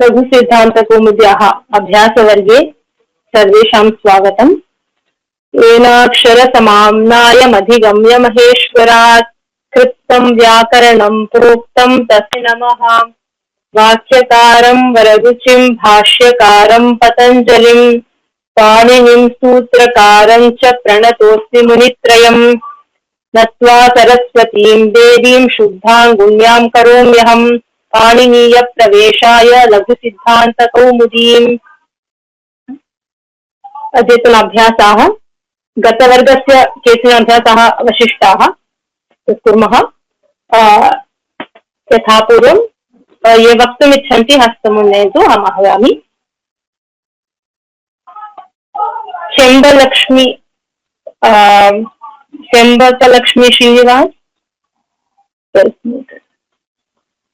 लघुसिद्धान्तकौमुद्याः अभ्यासवर्गे सर्वेषां स्वागतम्। येनाक्षरसमाम्नायमधिगम्य महेश्वरात् कृतं व्याकरणं प्रोक्तं तस्य नमः। वाक्यकारं वररुचिं भाष्यकारं पतञ्जलिं पाणिनिं सूत्रकारं च प्रणतोऽस्मि मुनित्रयम्। नत्वा सरस्वतीं देवीं शुद्धां गुण्यां करोम्यहम् पाणिनीय प्रवेशाय लघुसिद्धान्तकौमुदीम्। अद्यतनाभ्यासाः गतवर्गस्य केचन अभ्यासाः अवशिष्टाः कुर्मः। यथा पूर्वं ये वक्तुमिच्छन्ति हस्तमुन्नयन्तु, अहम् आह्वयामि। शेम्बकलक्ष्मी श्रीनिवास,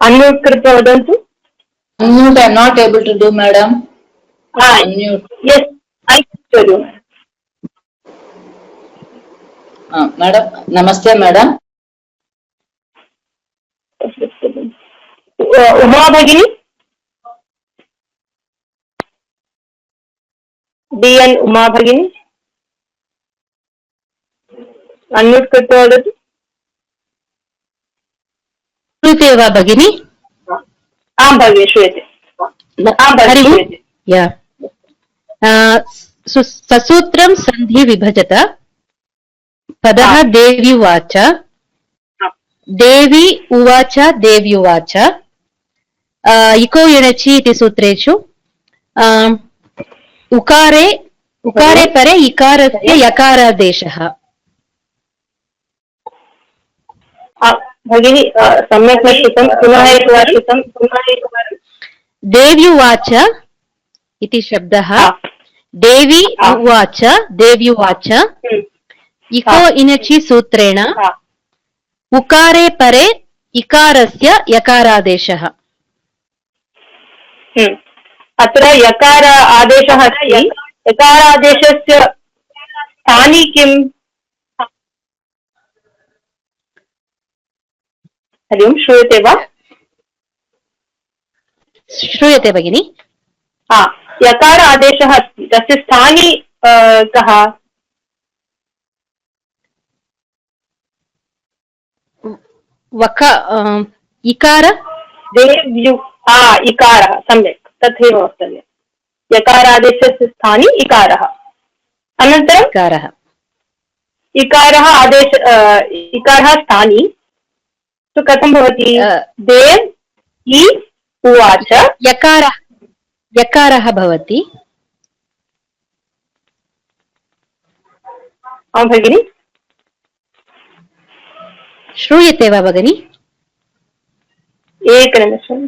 unmute कृत्वा वदन्तु। Unmute, I am not able to do, madam. Unmute. Yes, I can do. Madam, namaste, madam. Uma भगिनी, DN उमा भगिनी, unmute कृत्वा वदतु। श्रूयते वा भगिनी? आं भगिनी, श्रूयते। ससूत्रं सन्धि विभजत। पदः देव्युवाच, देवी उवाच देव्युवाच। इको यणचि इति सूत्रेषु उकारे परे इकारस्य यकारादेशः। भगिनी सम्यक् न श्रुतं, पुनः एकवारं। देव्युवाच इति शब्दः देवी उवाच देव्युवाच इको इनचि सूत्रेण उकारे परे इकारस्य यकारादेशः। अत्र यकार आदेशः अस्ति। यकारादेशस्य स्थानी किम्? हरि ओम्, श्रूयते वा? श्रूयते भगिनि। यकार आदेशः अस्ति, तस्य स्थानी कः? इकार इकारः, सम्यक्, तथैव वक्तव्यम्। यकारादेशस्य स्थानी इकारः। अनन्तरं इकारः स्थानी तो कथं भवति? देव इ उवाच यकारः भवति। आं भगिनि, श्रूयते वा भगिनि? एकनिमिषम्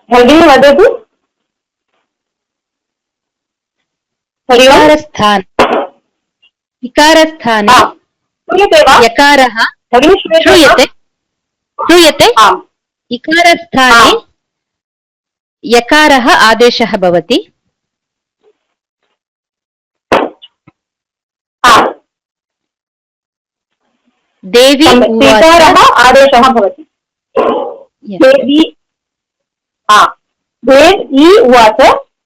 भगिनी वदतु। इकारस्थाने यकारः श्रूयते। इकारस्थाने यकारः आदेशः भवति। देवी इकारः आदेशः भवति। देवी देवी उवाच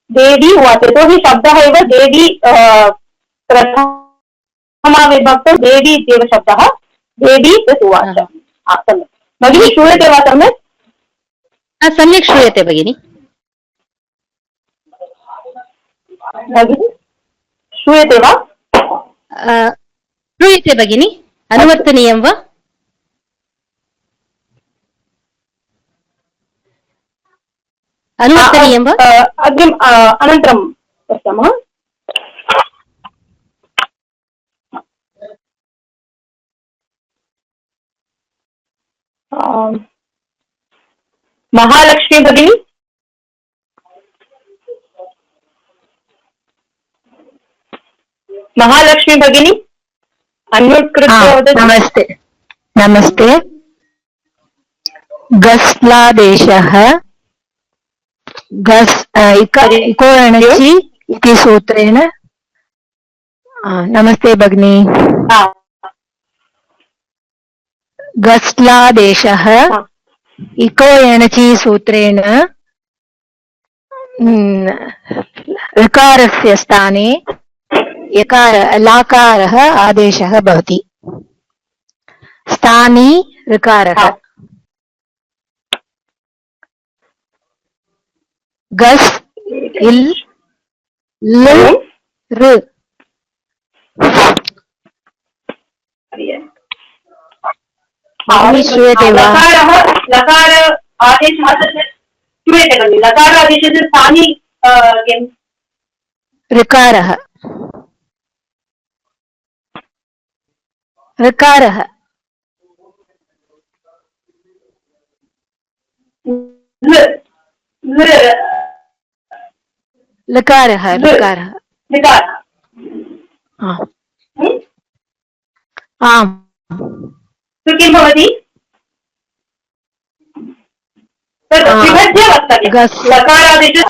देवी उवाच, यतोहि शब्दः एव देवी प्रथमा विभक्तौ देवी इत्येव शब्दः। देवी उवाच। सम्यक् भगिनी, श्रूयते वा? सम्यक् सम्यक् श्रूयते भगिनि। भगिनी श्रूयते वा? श्रूयते भगिनि। अनुवर्तनीयं वा? अनुवर्तनीयं वा? अनन्तरं पश्यामः। महालक्ष्मी भगिनी, महालक्ष्मी भगिनी, अन्म्यूट् कृत्वा वदतु। नमस्ते। नमस्ते। गस्लादेशः इको एणचि इति सूत्रेण। नमस्ते भगिनी। गस्लादेशः इको एणचि सूत्रेण ऋकारस्य स्थाने लकारः आदेशः भवति। स्थानी ऋकारः। गस् इल् ल ऋ श्रूयते वा? लकार आदेशः श्रूयते खलु? लकार आदेशस्य स्थानी किम्? ऋकारः। ऋकारः लकारः लकारः आम्। किं भवति? विभज्य वक्तव्यं। लकारादेशः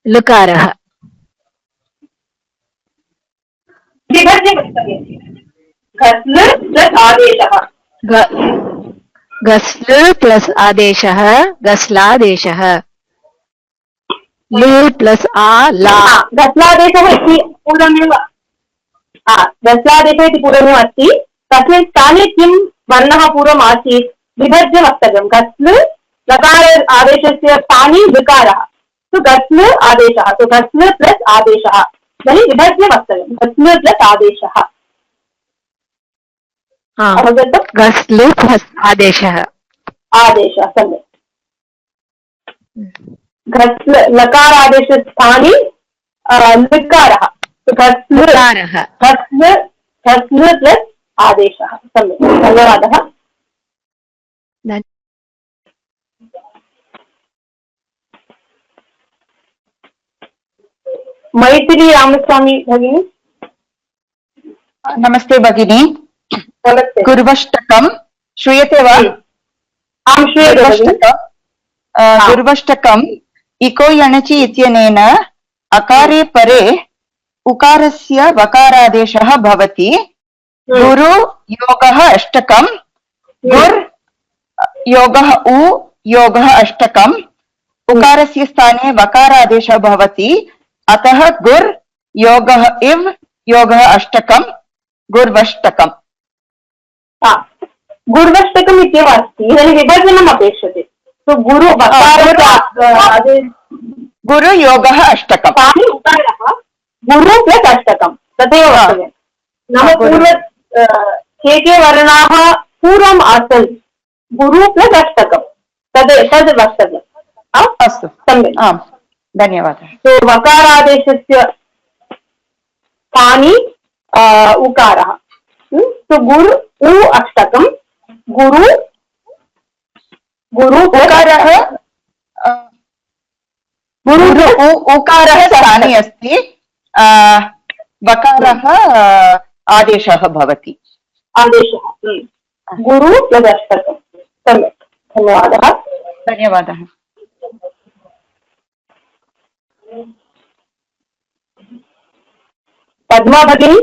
लकारः विभज्य वक्तव्यं। घस्ल प्लस् आदेशः। गस्ल प्लस् आदेशः गस्लादेशः। लु प्लस् आ ला। गस्लादेशः इति पूर्वमेव गस्लादेशः इति पूर्वमेव अस्ति। तस्मिन् स्थाने किं वर्णः पूर्वम् आसीत्? विभज्य वक्तव्यं। गस्ल लकार आदेशस्य स्थाने विकारः। तो गस्ल आदेशः। तो गस्ल प्लस् आदेशः तर्हि विभज्य वक्तव्यं। गस्ल प्लस् आदेशः। अवगतम्? गस्ल प्लस् आदेशः। आदेशः सम्यक्। घस्ल लकारादेशस्थाने लकारः। घस्ल प्लस् आदेशः। सम्यक् धन्यवादः। मैथिली रामस्वामी भगिनी। नमस्ते भगिनी। नमस्ते। गुर्वष्टकं श्रूयते वा? आं श्रूयते। गुर्वष्टकम् इको यणचि इत्यनेन अकारे परे उकारस्य वकारादेशः भवति। गुरु योगः अष्टकं। गुर् योगः उ योगः अष्टकम्। उकारस्य स्थाने वकारादेशः भवति। अतः गुर् योगः इव योगः अष्टकं गुर्वष्टकम्। गुर्वष्टकम् इत्येव अस्ति। इदानीं विभजनम् अपेक्षते। तो गुरु गुरु योगः अष्टकम्। गुरु प्लस् अष्टकं तदेव वक्तव्यं। नाम पूर्व के वर्णाः पूर्वम् आसन् गुरु प्लस् अष्टकं तद् वक्तव्यम्। अस्तु सम्यक्। आम् धन्यवादः। तो वकारादेशस्य स्थाने उकारः। तो गुरु उ अष्टकं गुरु उकारः उकारः स्थाने अस्ति। वकारः आदेशः भवति। आदेशः गुरु प्लस् अष्टकं। सम्यक् धन्यवादः। धन्यवादः। पद्मा भगिनी।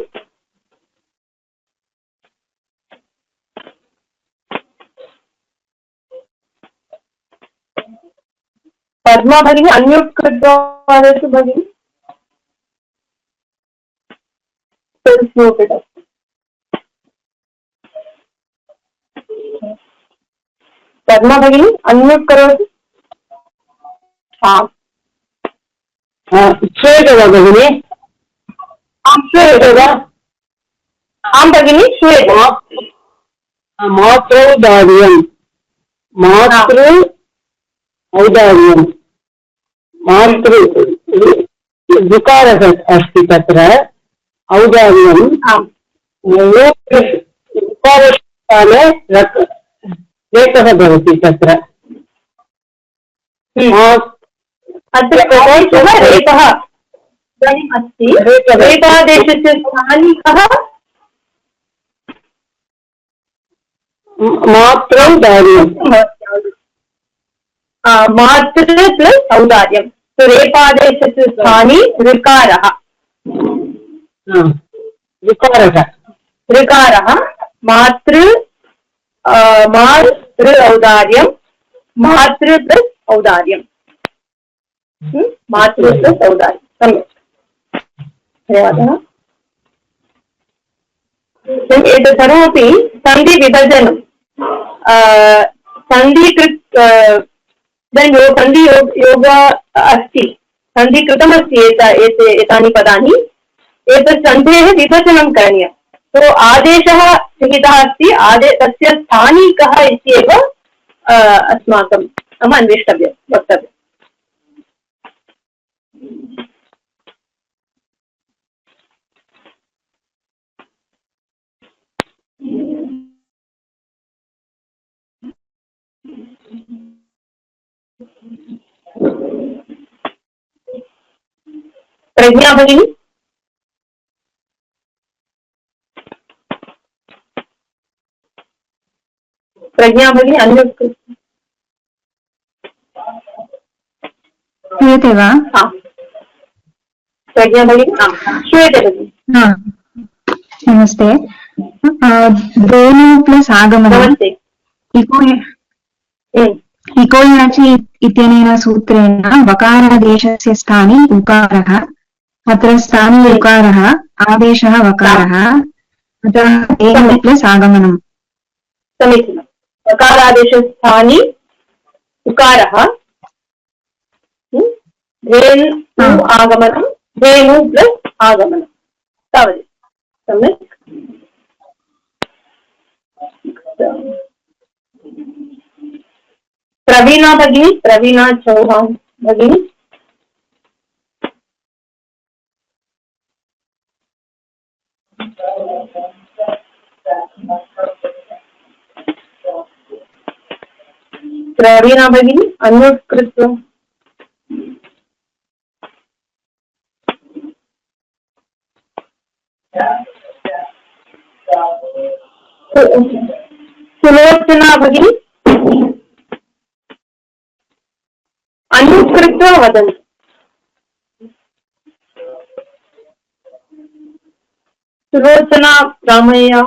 पद्मा भगिनी अन्म्यूट् कृत्वा वदतु भगिनी। पद्मा भगिनी अन्म्यूट् करोतु। श्रूयते वा भगिनी? आं श्रूयते वा? आं भगिनी श्रूयते। मात्रौदार्यं मातृ औदार्यं मातृ विकारः अस्ति तत्र औदार्यं विकारस्थाने रेफः भवति तत्र। अत्र प्रदेशः रेफः इदानीम् अस्ति। रेफादेशस्य स्थाने कः? मात्रौदार्यं मातृ प्लस् औदार्यं। तो रेफादेशस्य स्थाने ऋकारः। ऋकारः ऋकारः मातृ मातृ औदार्यं मातृ प्लस् औदार्यं मातृ प्लस् औदार्यं सम्यक् धन्यवादः एतत् सर्वमपि सन्धिविभजनं सन्धिकृत् सन्धियोग अस्ति सन्धिकृतमस्ति एतानि पदानि एतत् सन्धेः विभजनं करणीयं तो आदेशः लिखितः अस्ति तस्य स्थानी कः इत्येव अस्माकं नाम अन्वेष्टव्यं वक्तव्यम् प्रज्ञा भगिनी अन्म्यूट् श्रूयते वा? प्रज्ञा भगिनी श्रूयते भगिनी नमस्ते धेनु प्लस् आगमनं नमस्ते इको याचि इत्यनेन सूत्रेण वकारादेशस्य स्थाने उकारः अत्र स्थाने उकारः आदेशः वकारः अतः धेनु प्लस् आगमनम् समीचीनं वकारादेशस्थाने उकारः धेनु आगमनं धेनु प्लस् आगमनं तावदेव सम्यक् प्रवीणा भगिनी प्रवीणा चौहान भगिनी प्रवीणा भगिनी अन्म्यूट् कृत्वा सुलोचना भगिनी अन्म्यूट् कृत्वा वदन्तु सुलोचना रामయ్య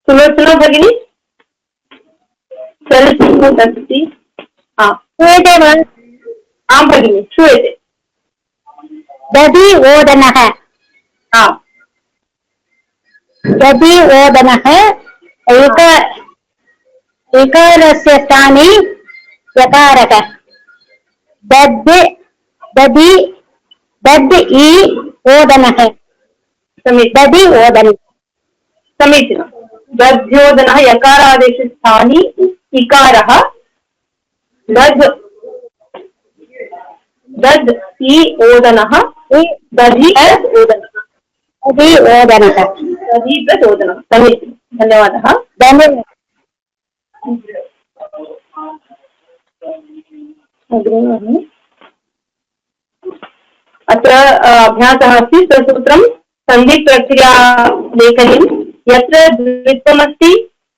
सुलोचना भगिनी चलति श्रूयते वा आं भगिनी श्रूयते दधि ओदनः दधि ओदनः इकारस्य स्थाने यकारः दद् दधि दद् इ ओदनः दधि ओदनः समीचीनं दध्योदनः यकारादेशस्थाने इकारः दध् दध् इ ओदनः दधि ओदनः दधि ओदनः दधि प्लस् ओदनः समीचीनं धन्यवादः अत्र अभ्यासः अस्ति ससूत्रं सन्धिप्रक्रिया लेखनीं यत्र द्वित्वमस्ति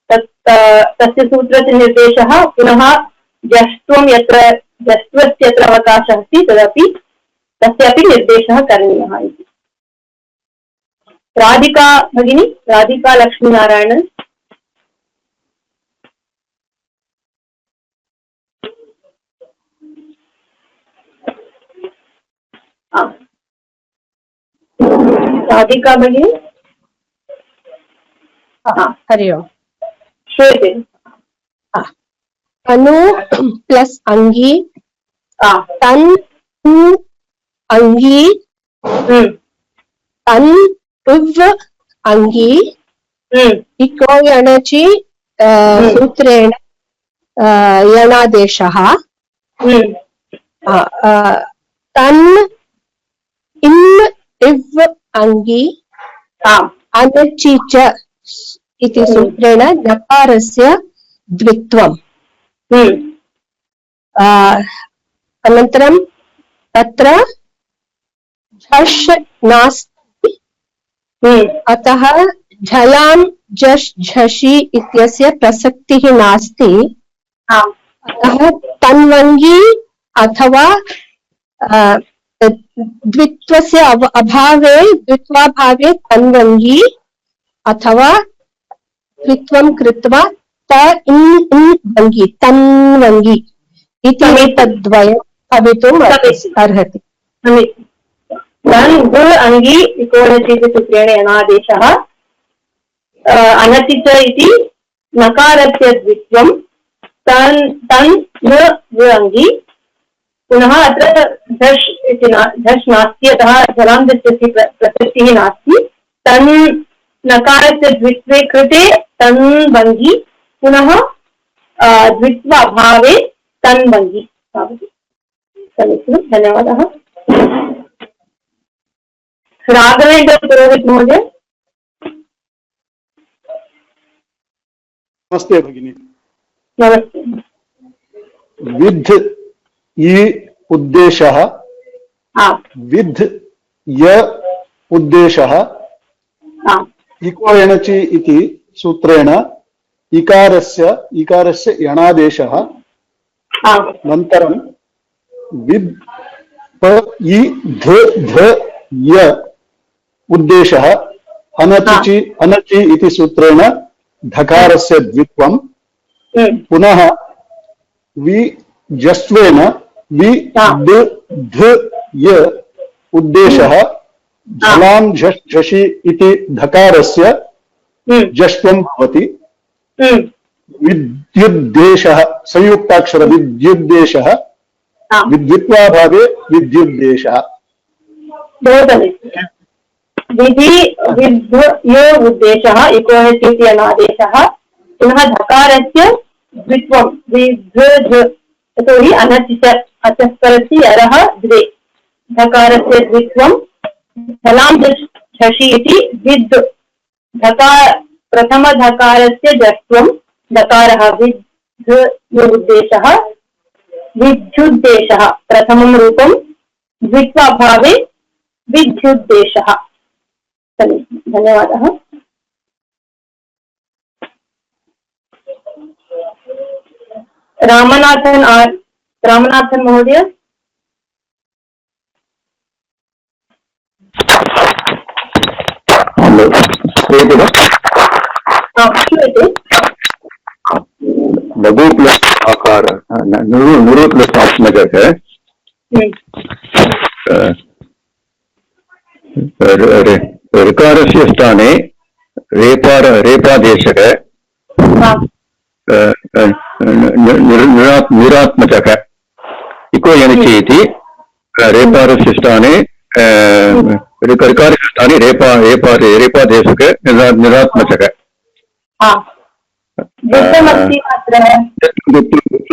तस्य सूत्रस्य निर्देशः पुनः जष्ट्वं यत्र जष्ट्वस्य अवकाशः अस्ति तदपि तस्यापि निर्देशः करणीयः इति राधिका भगिनी राधिका लक्ष्मीनारायणन् राधिका भगिनी हरि ओम् श्रूयते अनु प्लस् अंगी तन् अंगी तन् उव अंगी इको यणचि सूत्रेण यणादेशः तन् इन् इव अंगी अनचि च इति सूत्रेण नकारस्य द्वित्वम् अनन्तरं तत्र झष् नास्ति अतः झलां झष् झषि इत्यस्य प्रसक्तिः नास्ति अतः तन्वङ्गी अथवा द्वित्वस्य अभावे द्वित्वाभावे तन्वङ्गी अथवा द्वित्वं कृत्वा तन्वङ्गी इति एतद्वयं भवितुम् अर्हति। तन् अंगी सूत्रेण यणादेशः अनति च इति नकारस्य द्वित्वं तन् अंगी पुनः अत्र झष् इति झष् नास्ति अतः जलान्दस्य प्रसक्तिः नास्ति। तन् नकारस्य द्वित्वे कृते तन्वङ्गी पुनः द्वित्वाभावे तन्वङ्गी भवति। समीचीनं, धन्यवादः। राघवेन्द्र पुरोहित महोदय। नमस्ते भगिनी। नमस्ते। विद् इ उद्देशः, विद् य उद्देशः, इको एणचि इति सूत्रेण इकारस्य यणादेशः, अनन्तरं विद् प इ ध य उद्देशः अनचि इति सूत्रेण धकारस्य द्वित्वं, पुनः वि जस्त्वेन वि ध य उद्देशः झलां झष् झषि इति धकारस्य जष्ट्वं भवति। विद्युद्देशः संयुक्ताक्षर विद्युद्देशः, विद्युत्वाभावे विद्युद्देशः। विधि विद्यो उद्देशः इको इति अनादेशः, पुनः धकारस्य द्वित्वं विद्युज् यतोहि अनचित अचस्परसि अरः द्वे धकारस्य द्वित्वं झलां झषि इति विद् धकार प्रथम धकारस्य जष्ट्वं धकारः विद्युद्देशः विद्युद्देशः प्रथमं रूपं द्वित्वाभावे विद्युद्देशः। धन्यवादः। रामनाथन महोदय। लघु प्लस आकार नुरु प्लस आत्मजः है। ऋकारस्य स्थाने रेपादेशः निरात्मकः इको एणचि इति रेपारस्य स्थाने ऋकारस्य स्थाने रेपादेशः निरात्मकः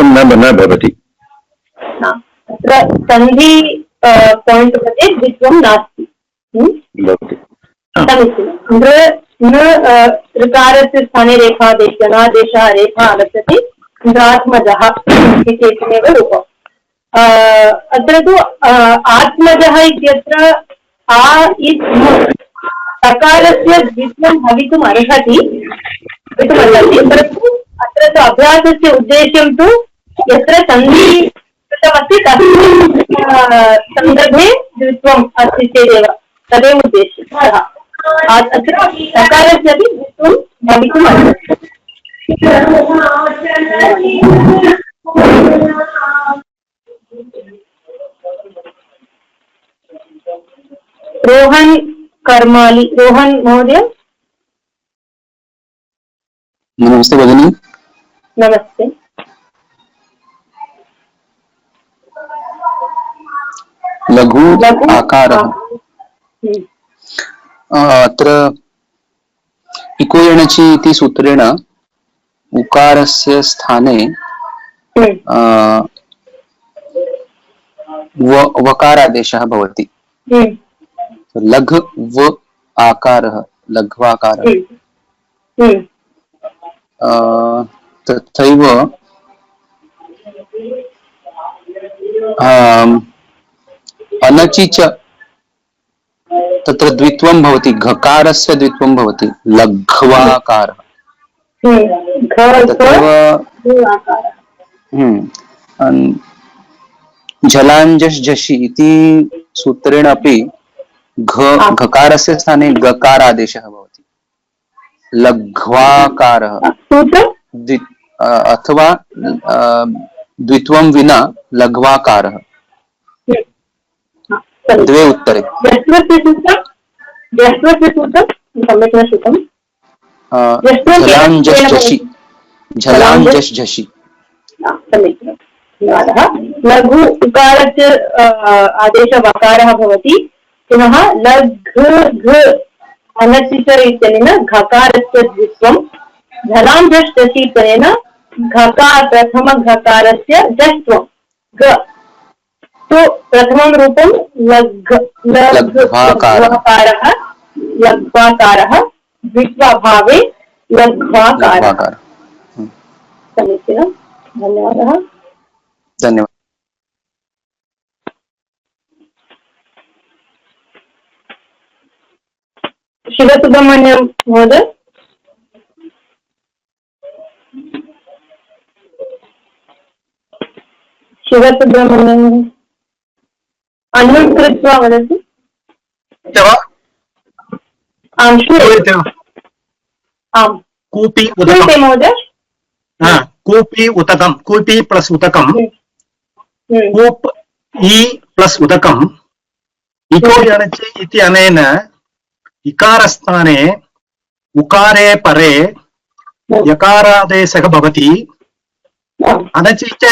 न भवति। सन्धि पॉइंट मध्ये द्वित्वं नास्ति। ऋकारस्य स्थाने रेफादेशः रेफा आगच्छति आत्मजः इत्येतमेव रूपम्। अत्र तु आत्मजः इत्यत्र सकारस्य द्वित्वं भवितुम् अर्हति, परन्तु अत्र तु अभ्यासस्य उद्देश्यं तु यत्र सन्धि कृतमस्ति तस्मिन् सन्दर्भे द्वित्वम् अस्ति चेदेव तदेव उद्देश्यः। अत्र सकारस्यपि द्वित्वं भवितुम् अर्हति। रोहन कर्माली, रोहन महोदय। नमस्ते भगिनी। नमस्ते। लघु आकारः अत्र इको एणचि इति सूत्रेण उकारस्य स्थाने वकारादेशः भवति। लघु व आकारः लघ्वाकारः। तथैव अनचि च तत्र द्वित्वं भवति, घकारस्य द्वित्वं भवति लघ्वाकारः। तथैव झलाञ्जस् झषि इति सूत्रेण अपि घकारस्य स्थाने गकारादेशः भवति। लघ्वाकारः अथवा द्वित्वं विना लघ्वाकारः। द्वे उत्तरे झलाञ्जस् झषि। धन्यवादः। लघु उकारस्य आदेशवकारः भवति। पुनः लघ् घ अनचितर इत्यनेन घकारस्य द्वित्वं, झलाञ्जस् झषि इत्यनेन प्रथमघकारस्य जष्ट्वं ग। तो प्रथमं रूपं लघ्वाकारः, द्वित्वाभावे लघ्वाकारः। समीचीनं, धन्यवादः। धन्यवाद। शिवसुब्रह्मण्यं महोदय। शिवसुब्रह्मण्यं अन्म्यूट् कृत्वा वदतु। आं श्रूयते। आम् कूपी श्रूयते महोदय। कूपी उतकं, कूपी प्लस उतकं, कूप ई प्लस उदकम् इको यणचि इति अनेन इकारस्थाने उकारे परे यकारादेशः भवति। अनचि च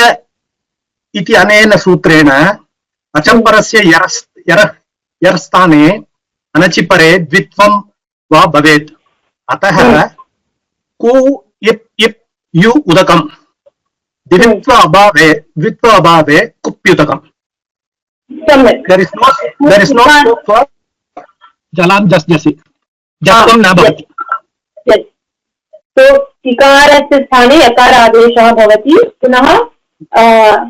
इति अनेन सूत्रेण अचम्परस्य यर् स्थाने अनचि परे द्वित्वं वा भवेत्। अतः कु इप् इप् यु उदकम्, द्वित्व अभावे कुप्युतकम्। There is no scope for जलाञ्जस् झषि, जस्त्वं न भवति। तो इकारस्य स्थाने यकारादेशः भवति। पुनः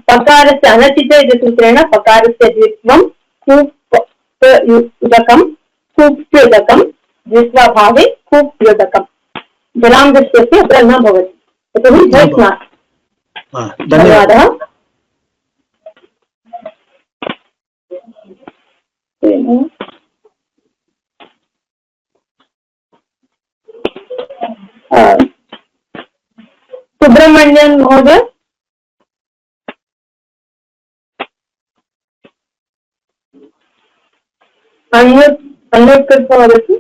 पकारस्य अनचित इति सूत्रेण पकारस्य द्वित्वं कूप्युदकं, कूप्युदकं, द्वित्वाभावे कूप्युदकम्। जलाञ्जस्य अत्र न भवति, यतोहि झस् नास्ति। धन्यवादः। सुब्रह्मण्यन महोदय। अन्म्यूट् कृत्वा वदतु।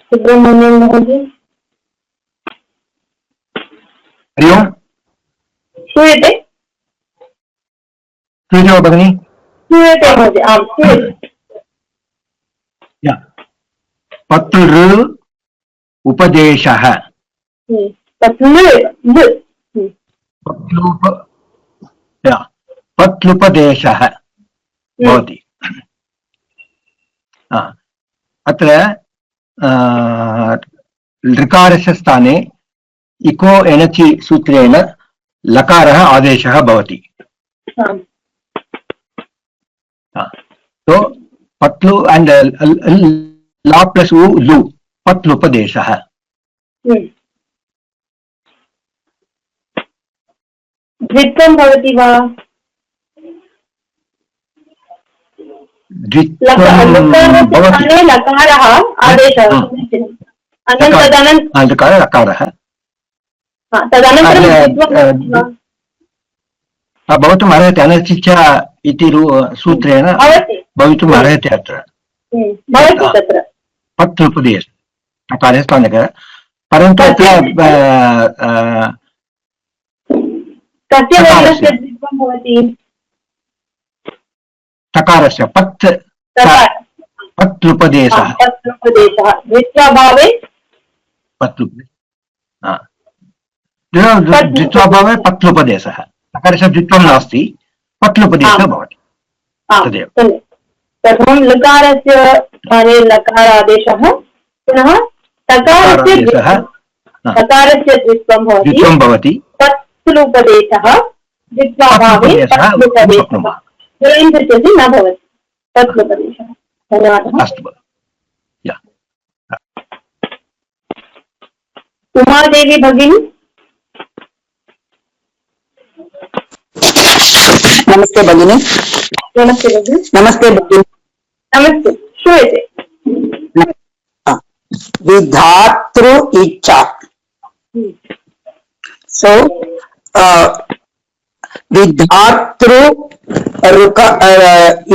सुब्रह्मण्यन महोदय। हरि ओम्। श्रूयते? श्रूयते वा भगिनि? श्रूयते महोदय। आम् श्रूयते। पत्लृ उपदेशः। पत्लुपदेशः भवति। अत्र ऋकारस्य स्थाने इको एनचि सूत्रेण लकारः आदेशः भवति। तो पत्लु एंड ला प्लस उ लु पत्लुपदेशः। द्वित्वं भवति वा? लकारः आदेशः। लकारः भवितुम् अर्हति। अनचि च इति सूत्रेण भवितुम् अर्हति। अत्र पत्लुपदेश कार्यस्थानक, परन्तु अत्र तकारस्य पत्लुपदेशः। द्वित्वाभावे पत्लुपदेशः। तकारस्य द्वित्वं नास्ति, पत्लुपदेशः भवति। तदेव। प्रथमं लकारस्य स्थाने लकारादेशः, पुनः तकारस्य द्वित्वं भवति, पत्लुपदेशः। द्वित्वाभावे पत्लुपदेशः, जलाञ्जसि न भवति, पत्लुपदेशः। धन्यवादः। अस्तु। उमादेवी भगिनी। नमस्ते भगिनी। नमस्ते भगिनी। नमस्ते भगिनी। नमस्ते, श्रूयते। विधातृ इच्छा। सो विधातृ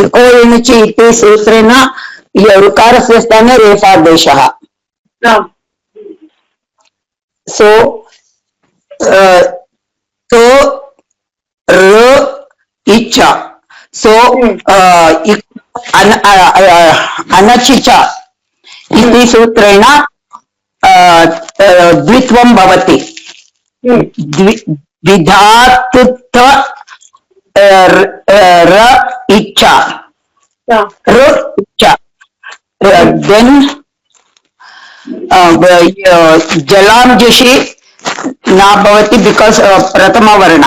इको इणचि इति सूत्रेण ऋकारस्य स्थाने रेफादेशः। सो तो र इच्छा। सो अनचिच इति सूत्रेण द्वित्वं भवति। विधातुत्व र इच्छा र इच्छा देन् जलांजसि न भवति बिकास् प्रथमवर्ण।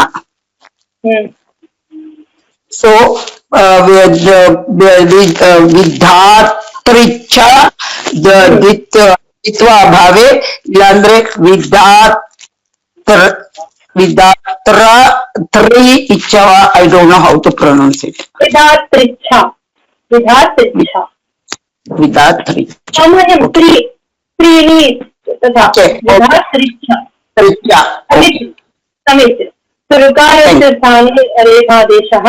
सो विधातृच्छा द्वित्वा अभावे इल्लांद्रे विधात्री इच्छा। I don't know how to pronounce it. विधातृच्छा। विधातृच्छा। Vidhatri. सामान्यं त्रीणि तथा विधातृच्छा। समीचीनं। ऋकारस्य स्थाने रेफादेशः,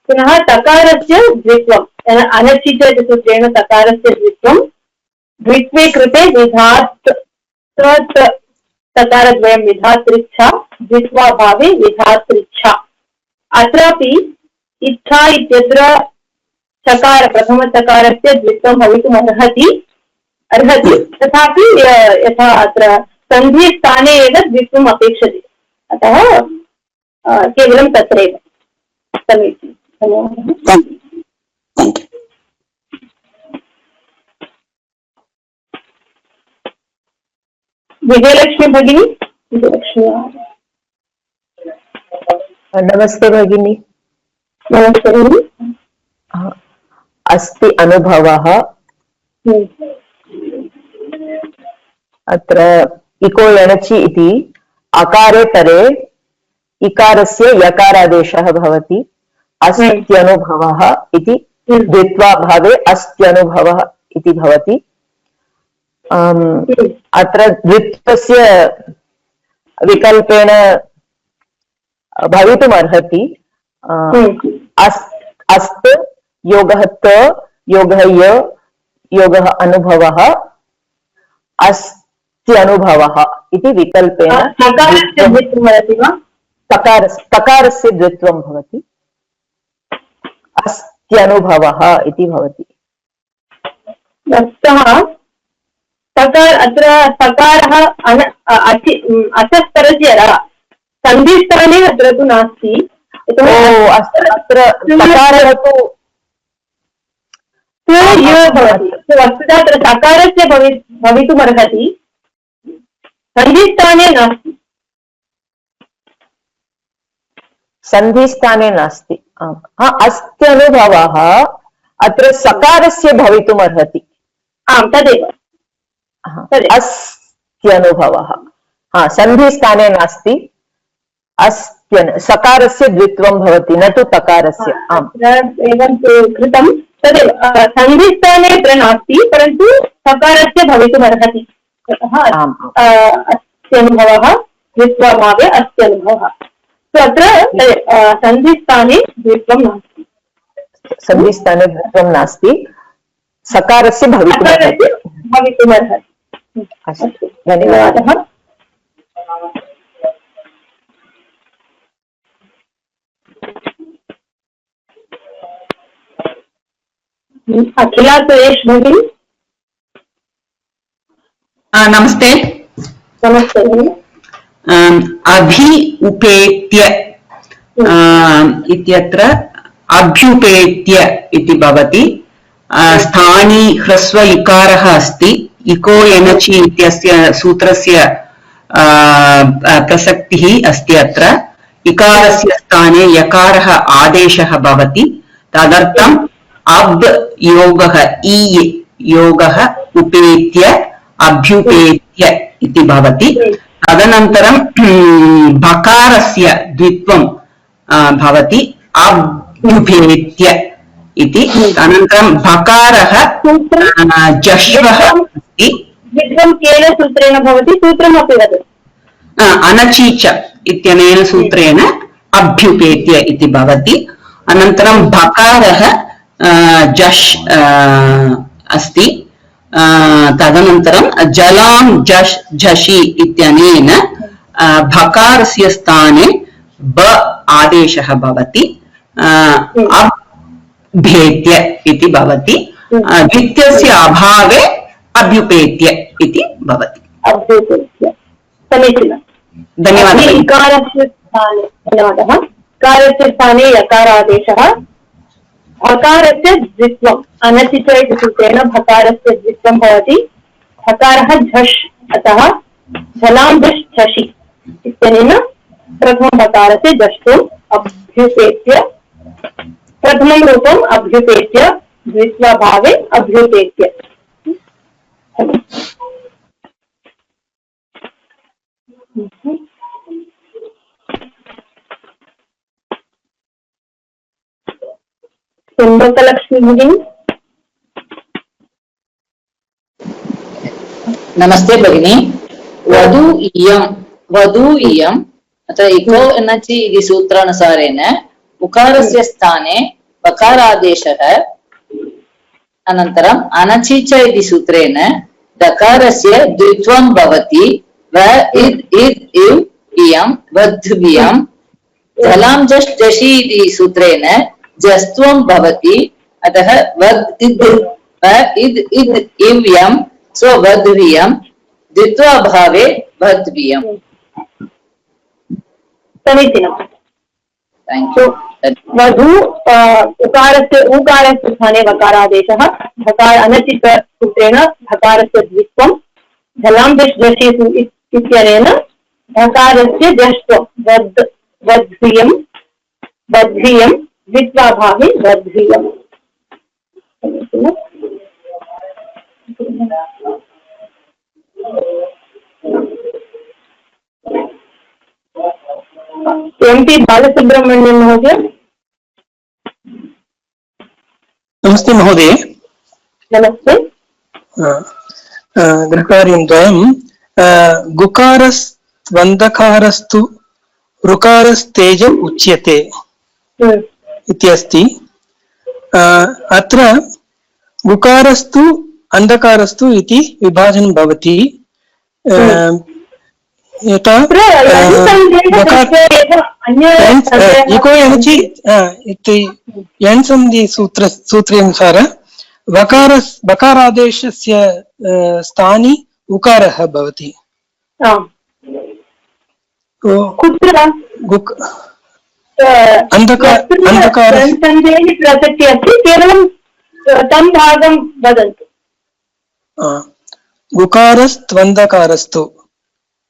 पुनः तकारस्य द्वित्वम्, अनचित इति सूत्रेण तकारस्य द्वित्वं, द्वित्वे कृते तकारद्वयं विधातृच्छा, द्वित्वाभावे विधातृच्छा। अत्रापि इच्छा इत्यत्र चकार प्रथमचकारस्य द्वित्वं भवितुम् अर्हति, तथापि यथा अत्र सन्धिस्थाने एव द्वित्वम् अपेक्षते, अतः केवलं तत्रैव। समीचीनं, धन्यवादः। विजयलक्ष्मी भगिनी। विजयलक्ष्मी। नमस्ते भगिनी। नमस्ते भगिनी। अस्ति अनुभवः। अत्र इको एणचि इति अकारे परे इकारस्य यकारादेशः भवति। अस्त्यनुभवः इति द्वित्वाभावे अस्त्यनुभवः इति भवति। अत्र द्वित्वस्य विकल्पेन भवितुम् अर्हति अस्त योगः त योगः य योगः अनुभवः अस्त्यनुभवः इति विकल्पेन तकारस्य द्वित्वं भवति, अस्त्यनुभवः इति भवति। अत्र सकारः अचस्तरस्य सन्धिस्थाने अत्र तु नास्ति। अत्र सकारः तु भवति, वस्तुतः अत्र सकारस्य भवितुमर्हति, सन्धिस्थाने नास्ति। सन्धिस्थाने नास्ति। अस्त्यनुभवः अत्र सकारस्य भवितुमर्हति। आम्, तदेव अस्त्यनुभवः। सन्धिस्थाने नास्ति, सकारस्य द्वित्वं भवति, न तु तकारस्य। एवं कृतं, तदेव सन्धिस्थाने अत्र नास्ति, परन्तु सकारस्य भवितुमर्हति, अस्त्यनुभवः द्वित्वाभावे अस्त्यनुभवः। अत्र सन्धिस्थाने द्वित्वं नास्ति, सन्धिस्थाने द्वित्वं नास्ति, सकारस्य भवितुमर्हति। अस्तु, धन्यवादः। अखिला सुरेश भगिनी। नमस्ते। नमस्ते। अभि उपेत्य इत्यत्र अभ्युपेत्य इति भवति। स्थानी ह्रस्व इकारः अस्ति। इको एणचि इत्यस्य सूत्रस्य प्रसक्तिः अस्ति। अत्र इकारस्य स्थाने यकारः आदेशः भवति, तदर्थम् अब् योगः इ योगः उपेत्य अभ्युपेत्य इति भवति। तदनन्तरं बकारस्य द्वित्वं भवति, अभ्युपेत्य इति। अनन्तरं भकारः जश्वः अस्ति। द्वित्वं केन सूत्रेण भवति? सूत्रमपि वदतु। अनचीच इत्यनेन सूत्रेण अभ्युपेत्य इति भवति। अनन्तरं भकारः जश् अस्ति। तदनन्तरं जलां जश् झषि इत्यनेन भकारस्य स्थाने ब आदेशः भवति। अभ्येत्य इति भवति। द्वित्वस्य अभावे अभ्युपेत्य इति भवति। अभ्युपेत्य समीचीनं। धन्यवादः। इकारस्य स्थाने धन्यवादः। इकारस्य स्थाने यकारादेशः। भकारस्य द्वित्वम् अनचिच इति सूत्रेण भकारस्य द्वित्वं भवति। भकारः झष् अतः झलां झष् झषि इत्यनेन प्रथमं भकारस्य झष्टुम् अभ्युपेत्य प्रथमं रूपम् अभ्युपेत्य द्वित्वाभावे अभ्युपेत्य। कुम्भकलक्ष्मी भगिनी। नमस्ते भगिनी। वधू इयम् अत्र इको एनचि इति सूत्रानुसारेण उकारस्य स्थाने वकारादेशः। अनन्तरम् अनचि च इति सूत्रेण दकारस्य द्वित्वं भवति। व इद् इद् इव् इयं वध्वियं। जलां जश् जषि इति सूत्रेण जस्त्वं भवति। अतः वद् इद् इद् इव्यं सो वध्वियं। द्वित्वाभावे वध्वियम्। समीचीनं। वधू उकारस्य स्थाने वकारादेशः। भकार अनचित सूत्रेण भकारस्य द्वित्वं। झलां जश् झषि इत्यनेन भकारस्य जष्ट्वं वध्वियं द्वित्वाभावे वध्वियम्। MP बालसुब्रह्मण्यन महोदय। नमस्ते महोदय। नमस्ते। गृहकार्यं द्वयं। गुकारस्त्वन्धकारस्तु ऋकारस्तेज उच्यते इति अस्ति। अत्र गुकारस्तु अन्धकारस्तु इति विभाजनं भवति। यथा इको एनचि इति यण् सन्धि सूत्रेनुसार वकारादेशस्य स्थाने उकारः भवति। प्रसक्ति अस्ति। केवलं तं भागं वदन्तु। गुकारस्त्वन्धकारस्तु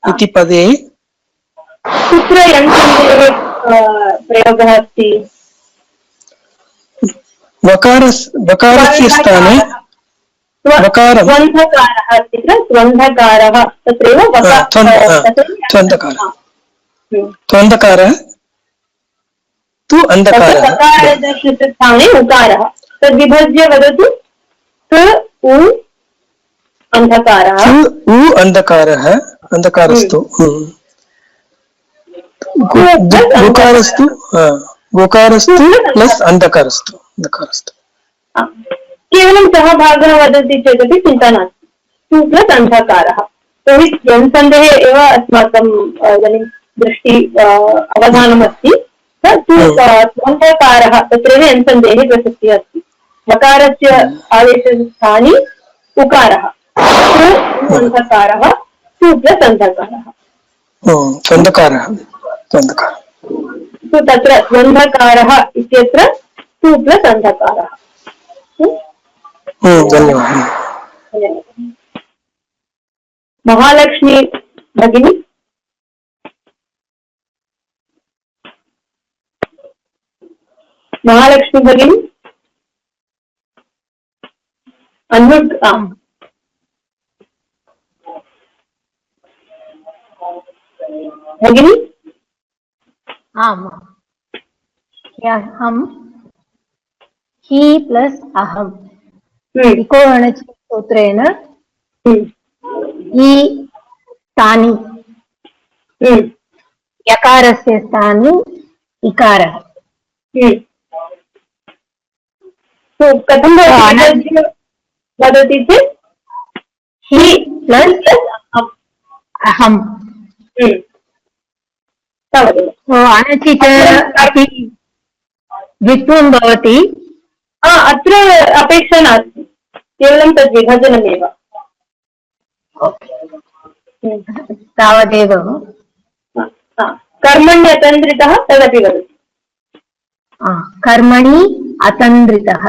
इति पदे कुत्र प्रयोगः अस्ति? वकारस्य स्थाने द्वन्द्वकारः अस्ति किल? द्वन्द्वकारः तत्रैव त्वन्धकारः तु अन्धकारः। स्थाने उकारः तद्विभज्य वदतु। उ अन्धकारः अन्धकारस्तु गोकारस्तु प्लस् अन्धकारस्तु। केवलं सः भागः वदति चेदपि चिन्ता नास्ति। तु प्लस् अन्धकारः। तर्हि यन्सन्धेः एव अस्माकं इदानीं दृष्टि अवधानमस्ति। त्वन्धकारः तत्रैव यन्सन्धेः प्रसक्तिः अस्ति। वकारस्य आदेशस्य स्थाने उकारः अन्धकारः तु प्लस् अन्धकारः। तत्र द्वन्द्वकारः इत्यत्र तु प्लस् अन्धकारः। धन्यवादः। महालक्ष्मी भगिनी। महालक्ष्मी भगिनी अन्म्यूट्। भगिनी आम्। अहं हि प्लस् अहम् इको अणचि सूत्रेण इ स्थानि यकारस्य स्थाने इकारः कथं वदति चेत् हि प्लस् अहम् अनचित अपि द्वित्वं भवति अत्र अपेक्षा नास्ति केवलं तद् विभजनमेव तावदेव कर्मण्यतन्द्रितः तदपि वदति कर्मणि अतन्द्रितः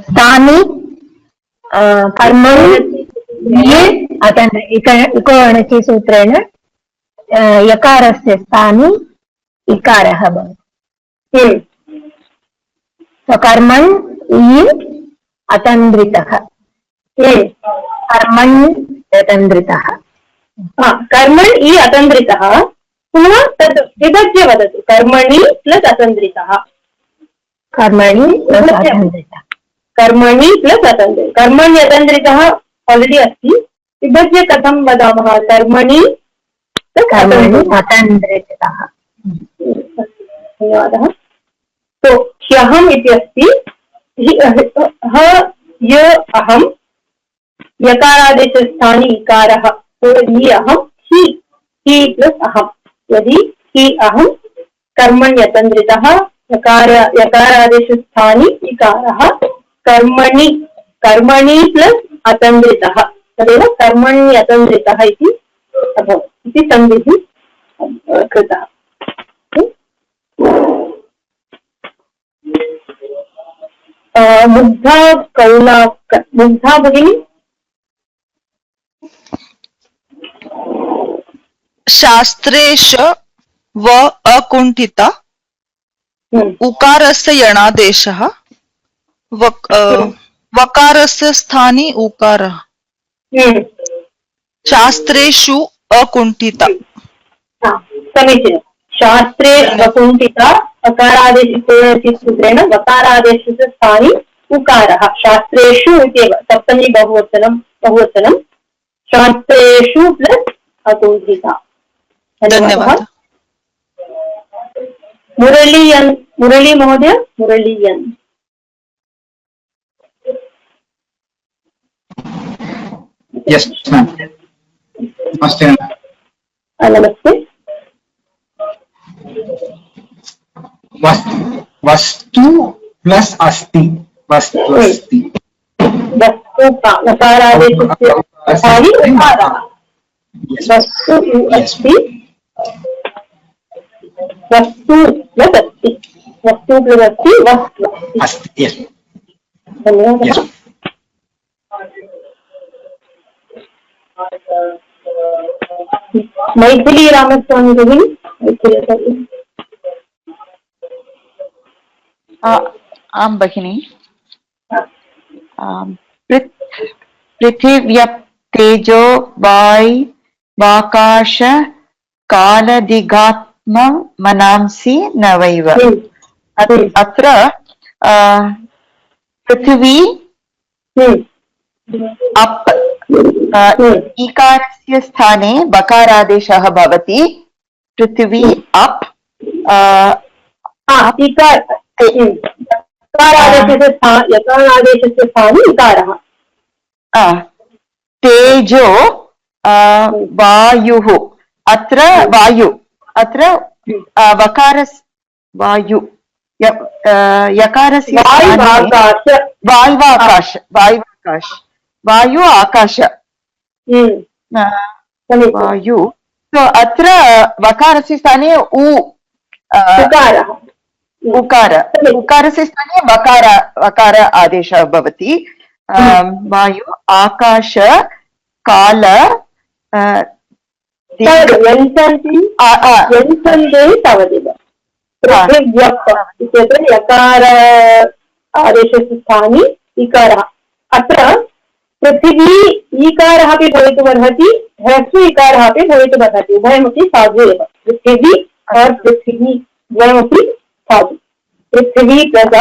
स्थानि कर्मणि इको अणचि सूत्रेण यकारस्य स्थाने इकारः भवति कर्मण् इ अतन्द्रितः कर्मण् अतन्द्रितः कर्मण् इ अतन्द्रितः पुनः तद् विभज्य वदतु कर्मणि प्लस् अतन्द्रितः कर्मणि प्लस् अतन्द्रितः कर्मणि प्लस् अतन्द्रितः कर्मण्यतन्द्रितः आल्रेडि अस्ति विभज्य कथं वदामः कर्मणि अतन्द्रितः धन्यवादः तो ह्यहम् इति अस्ति य अहं यकारादेशस्थाने इकारः तो हि अहं हि प्लस् अहं यदि हि अहं कर्मण्यतन्द्रितः यकारादेशस्थाने इकारः कर्मणि प्लस् अतन्द्रितः तदेव कर्मण्यतन्द्रितः इति अभवत् इति सन्धिः कृतः मुग्धा भगिनी शास्त्रेश व अकुण्ठिता उकारस्य यणादेशः वकारस्य स्थाने उकारः शास्त्रेषु अकुण्ठिता समीचीनं शास्त्रे अकुण्ठिता अकारादेशसूत्रेण वकारादेशस्य स्थाने उकारः शास्त्रेषु इत्येव सप्तमी बहुवचनं शास्त्रेषु प्लस् अकुण्ठिता धन्यवादः मुरली महोदय मुरलीयन् यस नमस्ते नमस्ते वस्तु प्लस अस्ति वस्तु अस्ति वस्तु नकारादेशस्य स्थाने उकारः वस्तु अस्ति वस्तु प्लस् अस्ति वस्तु प्लस् अस्ति वस्तु अस्ति धन्यवादः मैथिली रामस्वामी भगिनी आं भगिनि पृथिव्यप् तेजो वाकाश कालदिगात्म मनांसि न वैव अत्र पृथिवी अप् ईकारस्य स्थाने बकारादेशः भवति पृथिवी अप् यकारादेशस्य स्थाने इकारः तेजो वायुः अत्र वायु अत्र वकारस् वायु यकारस्य वायुवाकाश वायु आकाश वायु तो अत्र वकारस्य स्थाने उकारस्य स्थाने वकार आदेशः भवति वायु आकाश काल तावदेव यकार आदेशस्य स्थाने इकारः अत्र पृथिवी ईकारः अपि भवितुमर्हति ह्रस्व इकारः अपि भवितुमर्हति उभयमपि साधु एव पृथिवी पृथिवी द्वयमपि धातु पृथ्वी प्लस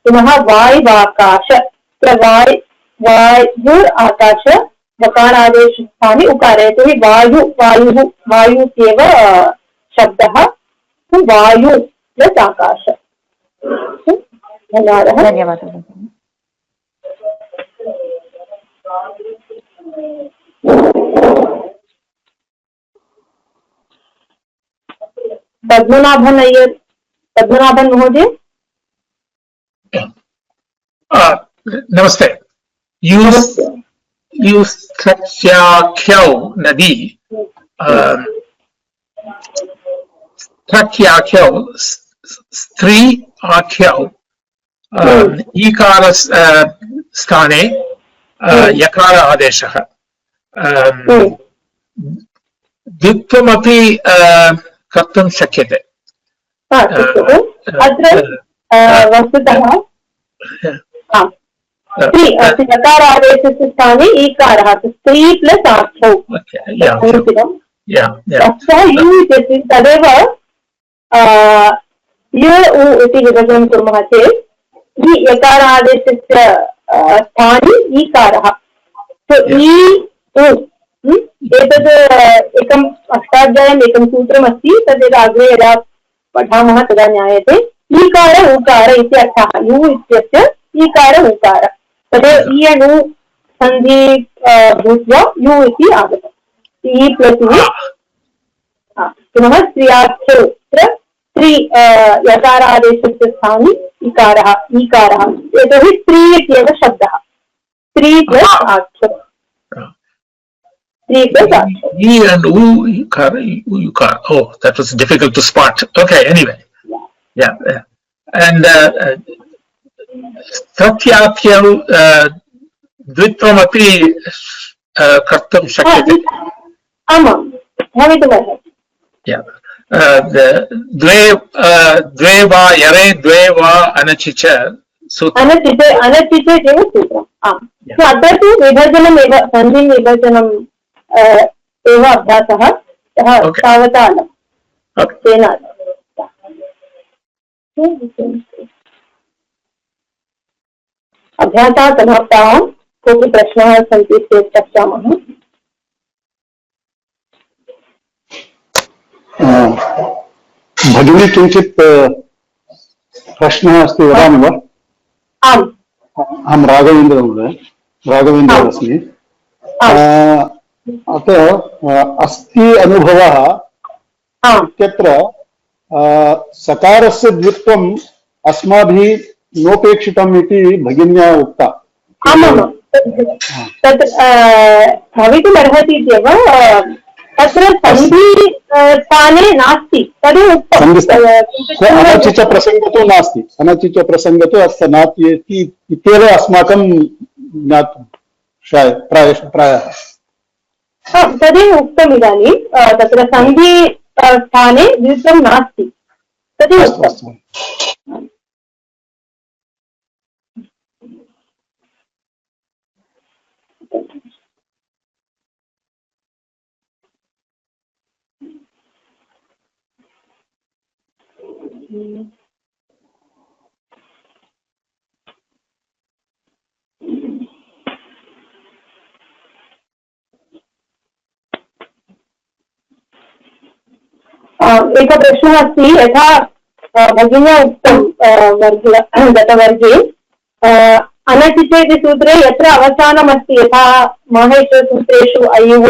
पुनः वाय्वाकाश वायु आकाश वकारादेश स्थाने उकार तो वायु वायु वायुत्येव शब्दः वायु प्लस आकाश। धन्यवादः। धन्यवादः। पद्मनाभन अय्यर, पद्मनाभन महोदय। नमस्ते। यूस्थ्याख्यौ नदी स्थ्याख्यौ स्त्री आख्यौ ईकार स्थाने यकार आदेशः द्वित्वमपि कर्तुं शक्यते। अत्र वस्तुतः यकारादेशस्य स्थाने ईकारः स्त्री प्लस् आख्यौ तदेव य उ इति विभजनं कुर्मः चेत् यकारादेशस्य स्थाने ईकारः इ उ एतद् एकम् अष्टाध्यायीम् एकं सूत्रमस्ति तद् अग्रे यदा पठामः तदा ज्ञायते। ईकार उकार इति अर्थः यु इत्यस्य ईकार उकार तदेव इयणु सन्धि भूत्वा यु इति आगतम् इ प्लस् यु पुनः स्त्रियाख्यौ स्त्री यकारादेशस्य स्थाने इकारः ईकारः यतोहि स्त्री इत्येव शब्दः स्त्री plus आख्यौ E and U, ukar. Oh, that was difficult to spot. Okay, anyway. Yeah. And Satyapyam Dvitvam api kartum shakyate. Amam. Yeah. Dve va yare dve va anachicha. अनचिते एव सूत्रम् आम् अत्र तु विभजनमेव सन्धि विभजनम् एव अभ्यासः तावता अलं तेन अभ्यासः समाप्ताः। कोऽपि प्रश्नाः सन्ति चेत् पश्यामः। भगिनी किञ्चित् प्रश्नः अस्ति वदामि वा? आम् अहं राघवेन्द्रः अस्मि। अतः अस्ति अनुभवः इत्यत्र सकारस्य द्वित्वम् अस्माभिः नोपेक्षितम् इति भगिन्या उक्ता। आमाम् तत् भवितुमर्हति इत्येव तत्र सन्धि स्थाने नास्ति तदेव उक्तम्। अनचिचप्रसङ्गः तु नास्ति, अनचिचप्रसङ्गः तु अस्य नास्ति इत्येव अस्माकं ज्ञातुं प्रायः तदेव उक्तम् इदानीं तत्र सन्धि स्थाने द्वित्वं नास्ति तदेव उक्तम्। एकः प्रश्नः अस्ति यथा भगिन्या उक्तं गतवर्गे अनचिते इति सूत्रे यत्र अवसानमस्ति यथा माहेश्वरसूत्रेषु अयुः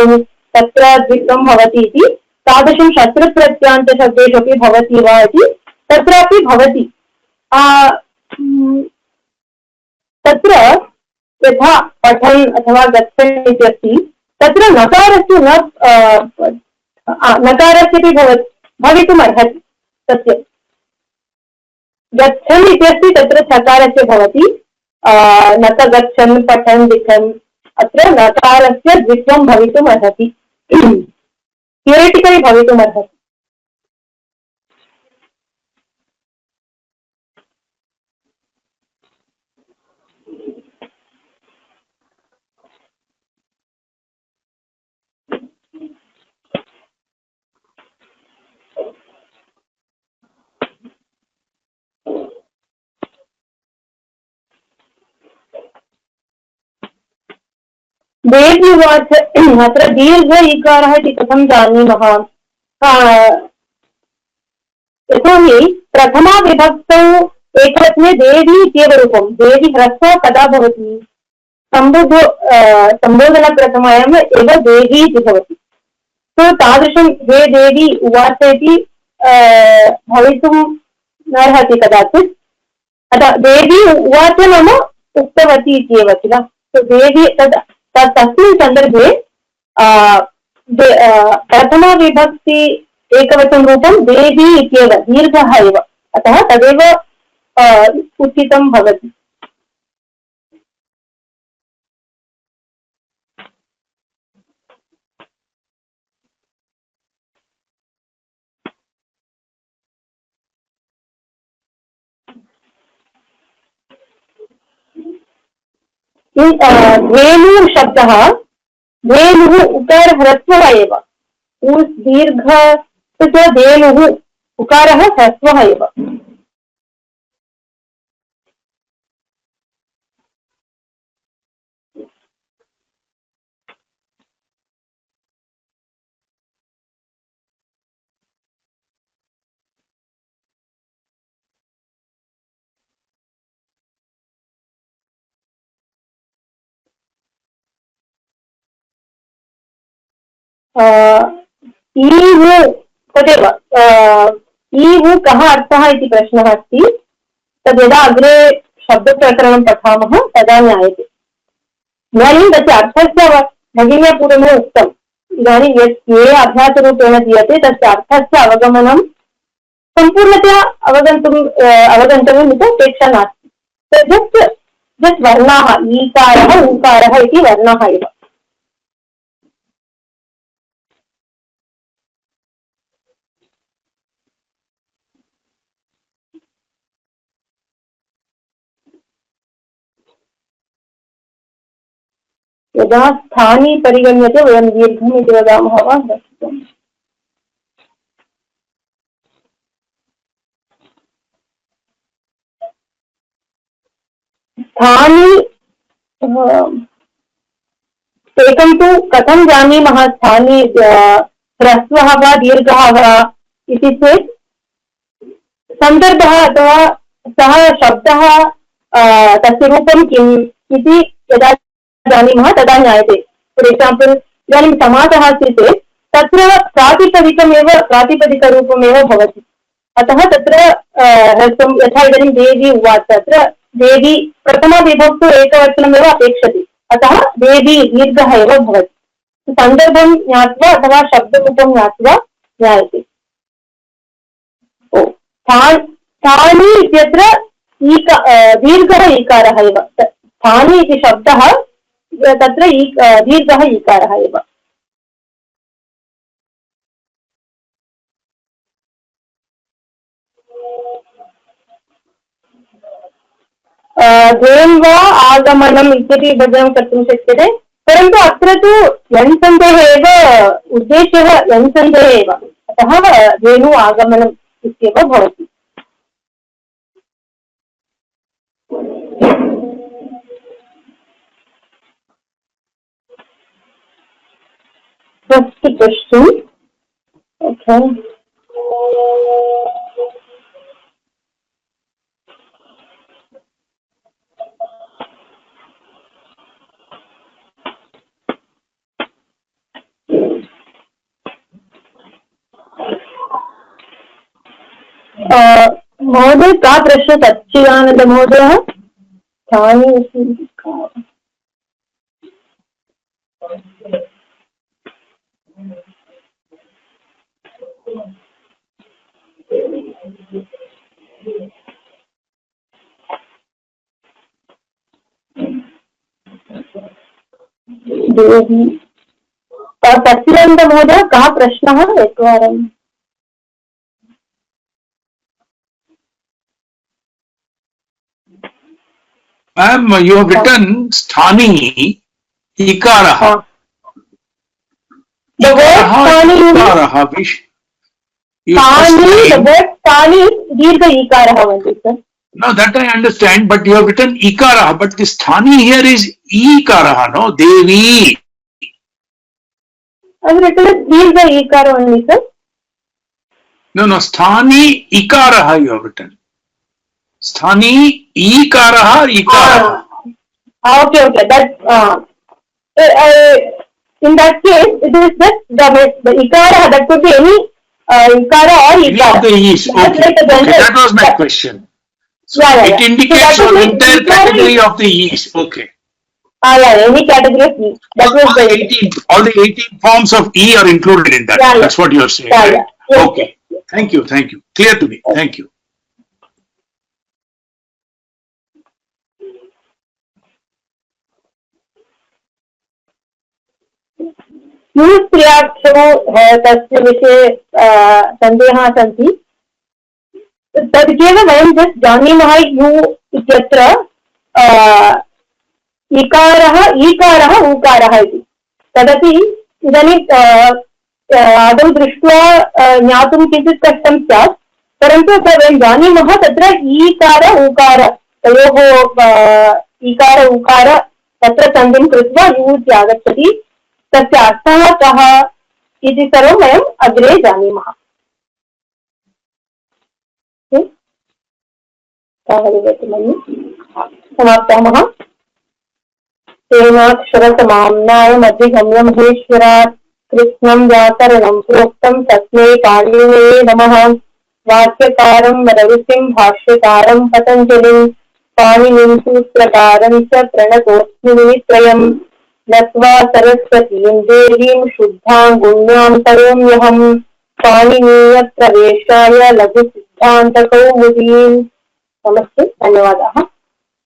तत्र द्वित्वं भवति इति तादृशं शत्रुप्रत्यान्तशब्देषु अपि भवति वा इति तत्रापि भवति। तत्र यथा पठन् अथवा गच्छन् इति अस्ति तत्र नकारस्य नकारस्यपि भवितुमर्हति। तस्य गच्छन् इत्यस्ति तत्र चकारस्य भवति नक गच्छन् पठन् लिखन् अत्र नकारस्य द्वित्वं भवितुमर्हति थियरिटिकलि भवितुमर्हति। देवी उवाच अत्र दीर्घ ईकारः इति कथं जानीमः? यतोहि प्रथमा विभक्तौ एकवचने देवी इत्येव रूपं, देवी ह्रस्वः कदा भवति? सम्बोधनप्रथमायाम् एव देवी इति भवति। तो तादृशं हे देवी उवाच इति भवितुं नार्हति कदाचित्। अतः देवी उवाच नाम उक्तवती इत्येव किल। तो देवी तस्मिन् सन्दर्भे प्रथमा विभक्ति एकवचन रूपं देवी इत्येव, दीर्घः एव, अतः तदेव उचितं भवति। धेनुः शब्दः, धेनुः उकार ह्रस्वः एव, दीर्घ धेनुः उकारः ह्रस्वः एव। ईवु तदेव, ईवु कः अर्थः इति प्रश्नः अस्ति। तद् यदा अग्रे शब्दप्रकरणं पठामः तदा ज्ञायते। इदानीं तस्य अर्थस्य भगिन्या पूर्वमेव उक्तम्। इदानीं ये अभ्यासरूपेण दीयते तस्य अर्थस्य अवगमनं सम्पूर्णतया अवगन्तव्यम् इति अपेक्षा नास्ति। जस्ट् वर्णाः, ईकारः ऊकारः इति वर्णाः एव। यदा स्थानी परिगण्यते वयं दीर्घम् इति वदामः वा? स्थानी एकं तु कथं जानीमः स्थानी ह्रस्वः वा दीर्घः वा इति चेत् सन्दर्भः अथवा सः शब्दः तस्य रूपं किम् इति यदा जानीमः तदा ज्ञायते। फॉर एग्जाम्पल इदानीं समासः अस्ति चेत् तत्र प्रातिपदिकरूपमेव भवति। अतः तत्र यथा इदानीं देवी उवाच, तत्र देवी प्रथमविभक्तौ एकवचनमेव अपेक्षते, अतः देवी दीर्घः एव भवति। सन्दर्भं ज्ञात्वा अथवा शब्दरूपं ज्ञात्वा ज्ञायते। स्थानी इत्यत्र दीर्घः ईकारः एव, स्थानी इति शब्दः तत्र दीर्घः ईकारः एव। धेन्वा आगमनम् इत्यपि भजनं कर्तुं शक्यते, परन्तु अत्र तु यन्सन्धेः एव उद्देश्यः, यन्सन्धेः एव, अतः धेनु आगमनम् इत्येव भवति। First question. Okay. महोदय का प्रश्न? सच्चिदानंद महोदय। सच्चिदानंद महोदय कः प्रश्नः? एकवारं Ma'am, you have written sthani ikarah. The word sthani is dirgha ikarah only, sir. No, that I understand, but you have written ikara, but the sthani here is ikara, no? Devi. I have written these are ikara only, sir. No, sthani ikara you have written. Sthani ikara, ikara. Okay. That in that case, it is just the ikara. That could be any ikara or Any ikara. of the is. Okay. That was my question. So it indicates So your entire ikara category of the is. Okay. Any category of E. That was all the 18 forms of E are included in that. That's what you are saying, right? Okay. Thank you. Clear to me. Thank you. क्रियाक्षरो तस्य विषये सन्देहाः सन्ति तद् वयं just जानीमः यु इत्यत्र इकारः ईकारः ऊकारः इति तदपि इदानीं आदौ दृष्ट्वा ज्ञातुं किञ्चित् कष्टं स्यात् परन्तु वयं जानीमः तत्र ईकार ऊकार तयोः ईकार ऊकार तत्र सन्धिं कृत्वा यु इति आगच्छति तस्य अर्थः कः इति सर्वं वयम् अग्रे जानीमः समाप्यामः तेनाक्षरसमाम्नायमधिगम्य महेश्वरात् कृष्णं व्याकरणं प्रोक्तं तस्मै पाणिनये नमः वाक्यकारं रविसिं भाष्यकारं पतञ्जलिं पाणिनिं सूत्रकारं च प्रणतोऽस्मि मुनित्रयम् नत्वा सरस्वतीं देवीं शुद्धां गुण्यां करोम्यहम् पाणिनीयप्रवेशाय लघुसिद्धान्तकौमुदीम् नमस्ते धन्यवादाः।